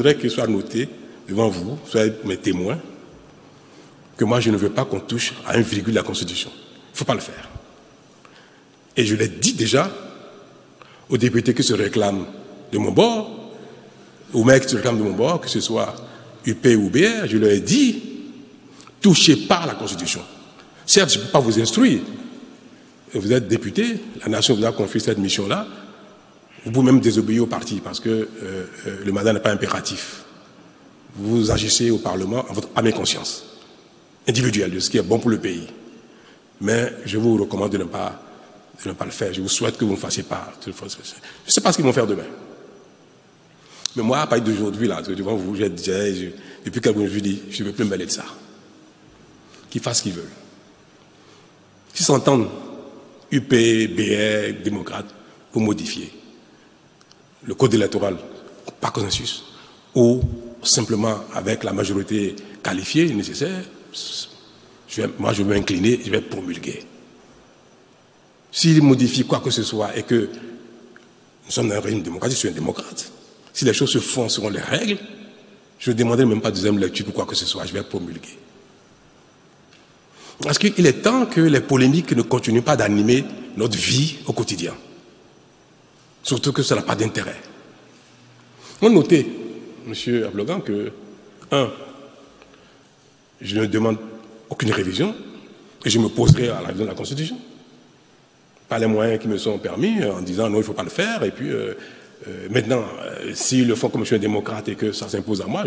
voudrais qu'il soit noté devant vous, soyez mes témoins, que moi je ne veux pas qu'on touche à un virgule de la Constitution. Il ne faut pas le faire. Et je l'ai dit déjà aux députés qui se réclament de mon bord, aux mecs qui se réclament de mon bord, que ce soit UP ou BR, je leur ai dit, touchez pas à la Constitution. Certes, je ne peux pas vous instruire. Vous êtes député, la nation vous a confié cette mission-là. Vous pouvez même désobéir au parti parce que le mandat n'est pas impératif. Vous agissez au Parlement à votre âme et conscience individuelle de ce qui est bon pour le pays. Mais je vous recommande de ne pas le faire. Je vous souhaite que vous ne fassiez pas. Je ne sais pas ce qu'ils vont faire demain. Mais moi, à partir d'aujourd'hui, là, devant vous, depuis quelques jours, je dis, je ne veux plus me mêler de ça. Qu'ils fassent ce qu'ils veulent. S'ils s'entendent, UP, BR, démocrates, pour modifier le code électoral par consensus, ou simplement avec la majorité qualifiée nécessaire, moi je vais m'incliner, je vais promulguer. S'ils modifient quoi que ce soit et que nous sommes dans un régime démocratique, je suis un démocrate. Si les choses se font selon les règles, je ne demanderai même pas de deuxième lecture pour quoi que ce soit, je vais promulguer. Parce qu'il est temps que les polémiques ne continuent pas d'animer notre vie au quotidien. Surtout que ça n'a pas d'intérêt. On notait, M. Ablogan, que, je ne demande aucune révision et je me poserai à la révision de la Constitution. Par les moyens qui me sont permis, en disant non, il ne faut pas le faire. Et puis, maintenant, s'ils le font comme je suis un démocrate et que ça s'impose à moi,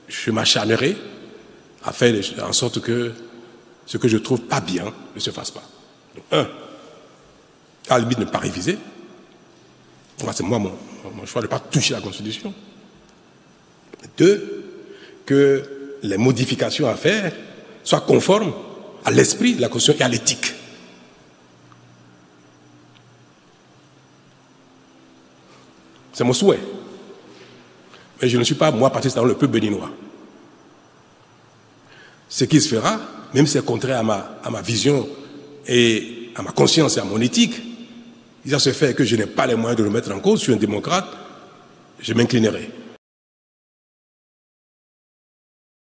je m'acharnerai à faire en sorte que ce que je trouve pas bien ne se fasse pas. Donc, à la limite, ne pas réviser. C'est moi mon choix de ne pas toucher à la Constitution. 2, que les modifications à faire soient conformes à l'esprit de la Constitution et à l'éthique. C'est mon souhait. Mais je ne suis pas, moi, parti dans le peuple béninois. Ce qui se fera, même si c'est contraire à ma vision et à ma conscience et à mon éthique, il va se faire que je n'ai pas les moyens de le mettre en cause, je suis un démocrate, je m'inclinerai.